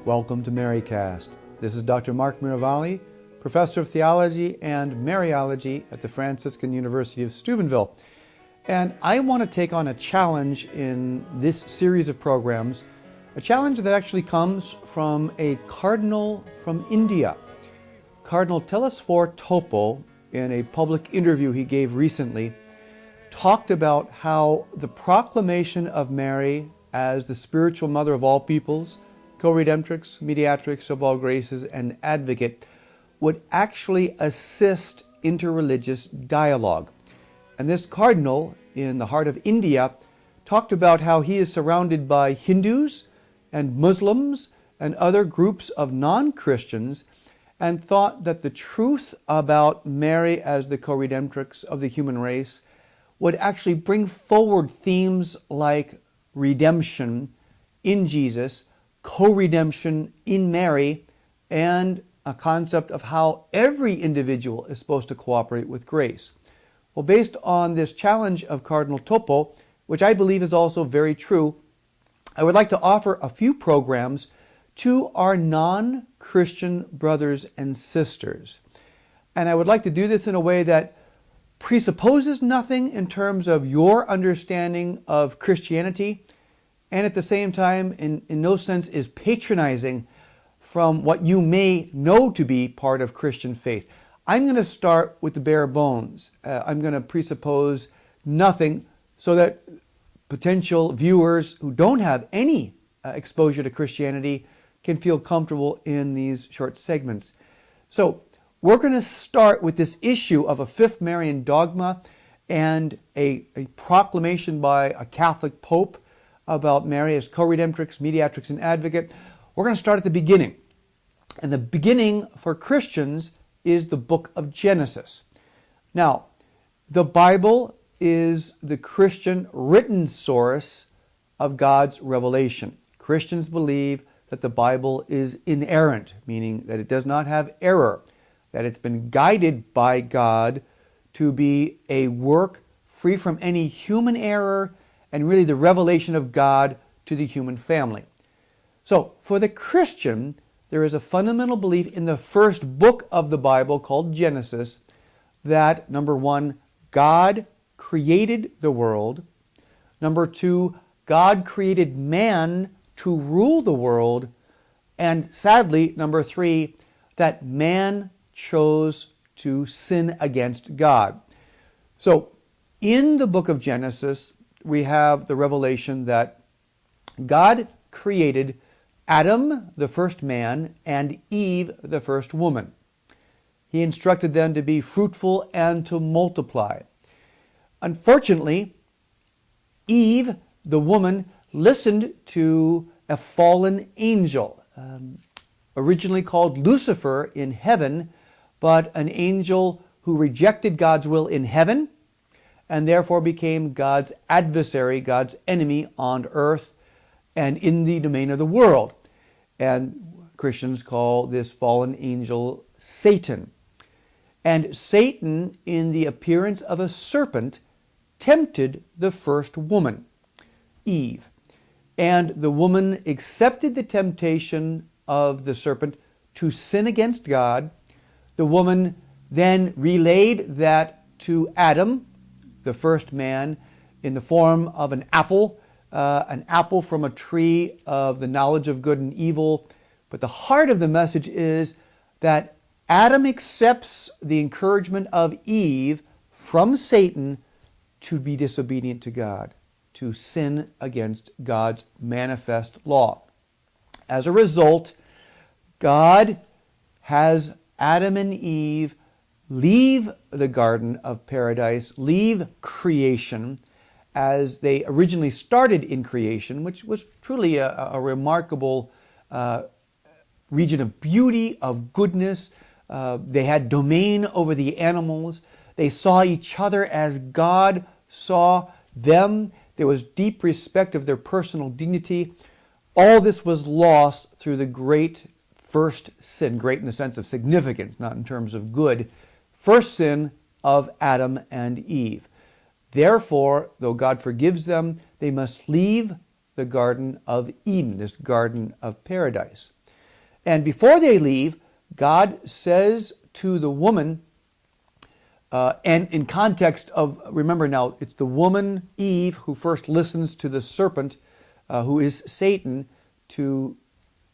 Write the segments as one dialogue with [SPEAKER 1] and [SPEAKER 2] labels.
[SPEAKER 1] Welcome to MaryCast. This is Dr. Mark Miravalli, Professor of Theology and Mariology at the Franciscan University of Steubenville. And I want to take on a challenge in this series of programs, a challenge that actually comes from a cardinal from India. Cardinal Telesphore Topo, in a public interview he gave recently, talked about how the proclamation of Mary as the spiritual mother of all peoples, co-redemptrix, mediatrix of all graces, and advocate would actually assist interreligious dialogue. And this cardinal, in the heart of India, talked about how he is surrounded by Hindus and Muslims and other groups of non-Christians, and thought that the truth about Mary as the co-redemptrix of the human race would actually bring forward themes like redemption in Jesus, co-redemption in Mary, and a concept of how every individual is supposed to cooperate with grace. Well, based on this challenge of Cardinal Topo, which I believe is also very true, I would like to offer a few programs to our non-Christian brothers and sisters. And I would like to do this in a way that presupposes nothing in terms of your understanding of Christianity, and at the same time, in no sense, is patronizing from what you may know to be part of Christian faith. I'm going to start with the bare bones. I'm going to presuppose nothing so that potential viewers who don't have any exposure to Christianity can feel comfortable in these short segments. So we're going to start with this issue of a fifth Marian dogma and a proclamation by a Catholic Pope about Mary as co-redemptrix, mediatrix, and advocate. We're going to start at the beginning. And the beginning for Christians is the book of Genesis. Now, the Bible is the Christian written source of God's revelation. Christians believe that the Bible is inerrant, meaning that it does not have error, that it's been guided by God to be a work free from any human error and really the revelation of God to the human family. So, for the Christian, there is a fundamental belief in the first book of the Bible called Genesis that, number one, God created the world. Number two, God created man to rule the world. And sadly, number three, that man chose to sin against God. So, in the book of Genesis, we have the revelation that God created Adam, the first man, and Eve, the first woman. He instructed them to be fruitful and to multiply. Unfortunately, Eve, the woman, listened to a fallen angel, originally called Lucifer in heaven, but an angel who rejected God's will in heaven and therefore became God's adversary, God's enemy on earth and in the domain of the world. And Christians call this fallen angel Satan. And Satan, in the appearance of a serpent, tempted the first woman, Eve. And the woman accepted the temptation of the serpent to sin against God. The woman then relayed that to Adam, the first man, in the form of an apple from a tree of the knowledge of good and evil. But the heart of the message is that Adam accepts the encouragement of Eve from Satan to be disobedient to God, to sin against God's manifest law. As a result, God has Adam and Eve leave the Garden of Paradise, leave creation, as they originally started in creation, which was truly a remarkable region of beauty, of goodness. They had domain over the animals. They saw each other as God saw them. There was deep respect of their personal dignity. All this was lost through the great first sin, great in the sense of significance, not in terms of good, first sin of Adam and Eve. Therefore, though God forgives them, they must leave the Garden of Eden, this Garden of Paradise. And before they leave, God says to the woman, and in context of, remember now, it's the woman, Eve, who first listens to the serpent, who is Satan, to,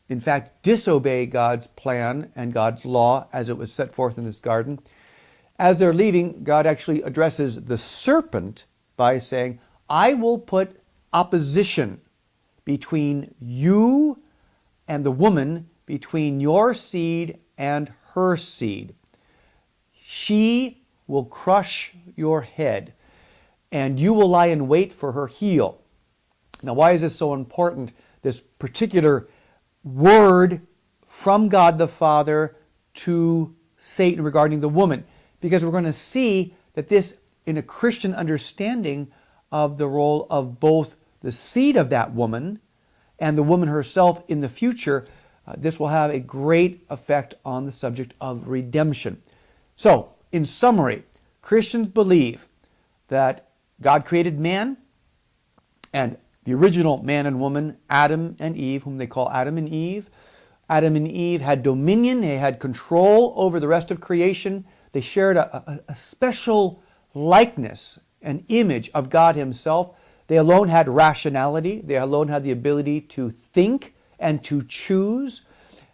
[SPEAKER 1] in fact, disobey God's plan and God's law as it was set forth in this garden. As they're leaving, God actually addresses the serpent by saying, I will put opposition between you and the woman, between your seed and her seed. She will crush your head, and you will lie in wait for her heel. Now, why is this so important? This particular word from God the Father to Satan regarding the woman. Because we're going to see that this, in a Christian understanding of the role of both the seed of that woman and the woman herself in the future, this will have a great effect on the subject of redemption. So, in summary, Christians believe that God created man, and the original man and woman, Adam and Eve, whom they call Adam and Eve. Adam and Eve had dominion, they had control over the rest of creation. They shared a special likeness, an image of God Himself. They alone had rationality. They alone had the ability to think and to choose.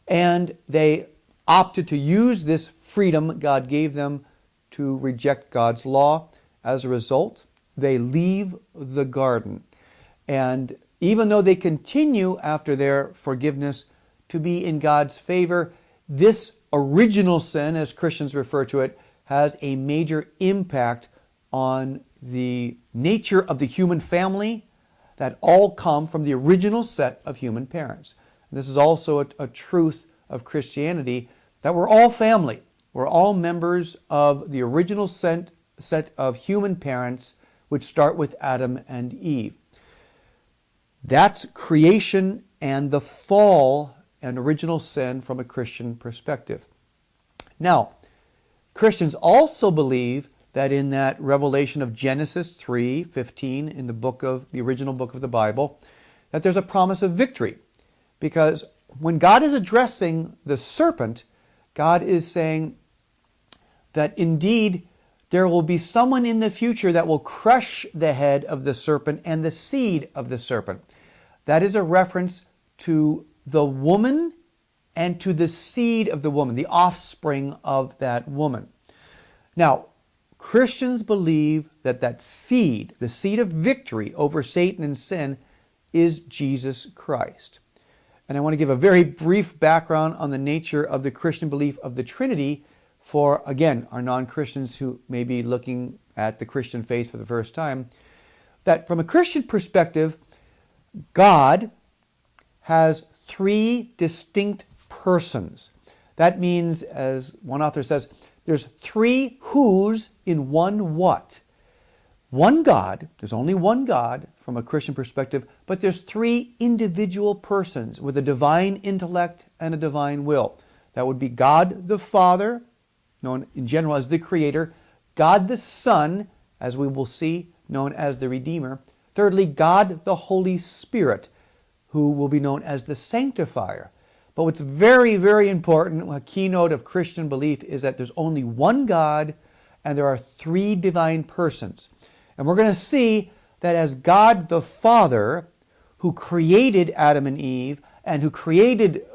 [SPEAKER 1] And they opted to use this freedom God gave them to reject God's law. As a result, they leave the garden. And even though they continue after their forgiveness to be in God's favor, this original sin, as Christians refer to it, has a major impact on the nature of the human family that all come from the original set of human parents. And this is also a truth of Christianity, that we're all family. We're all members of the original set of human parents, which start with Adam and Eve. That's creation and the fall and original sin from a Christian perspective. Now, Christians also believe that in that revelation of Genesis 3:15 in the original book of the Bible, that there's a promise of victory. Because when God is addressing the serpent, God is saying that indeed there will be someone in the future that will crush the head of the serpent and the seed of the serpent. That is a reference to the woman and to the seed of the woman, the offspring of that woman. Now, Christians believe that that seed, the seed of victory over Satan and sin, is Jesus Christ. And I want to give a very brief background on the nature of the Christian belief of the Trinity for, again, our non-Christians who may be looking at the Christian faith for the first time. That from a Christian perspective, God has three distinct persons. That means, as one author says, there's three who's in one what. One God, there's only one God from a Christian perspective, but there's three individual persons with a divine intellect and a divine will. That would be God the Father, known in general as the Creator, God the Son, as we will see, known as the Redeemer. Thirdly, God the Holy Spirit, who will be known as the Sanctifier. But what's very, very important, a keynote of Christian belief, is that there's only one God and there are three divine persons. And we're going to see that as God the Father, who created Adam and Eve and who created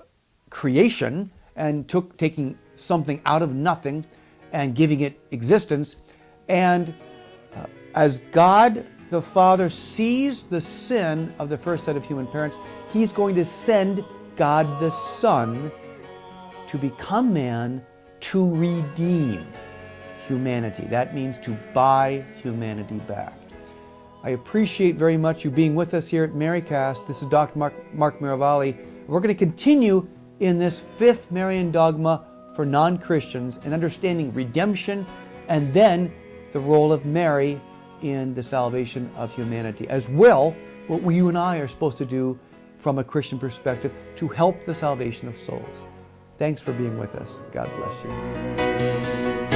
[SPEAKER 1] creation and taking something out of nothing and giving it existence, and as God the Father sees the sin of the first set of human parents, He's going to send God the Son to become man to redeem humanity. That means to buy humanity back. I appreciate very much you being with us here at MaryCast. This is Dr. Mark Miravalli. We're going to continue in this fifth Marian dogma for non-Christians and understanding redemption and then the role of Mary in the salvation of humanity, as well what you and I are supposed to do from a Christian perspective to help the salvation of souls. Thanks for being with us. God bless you.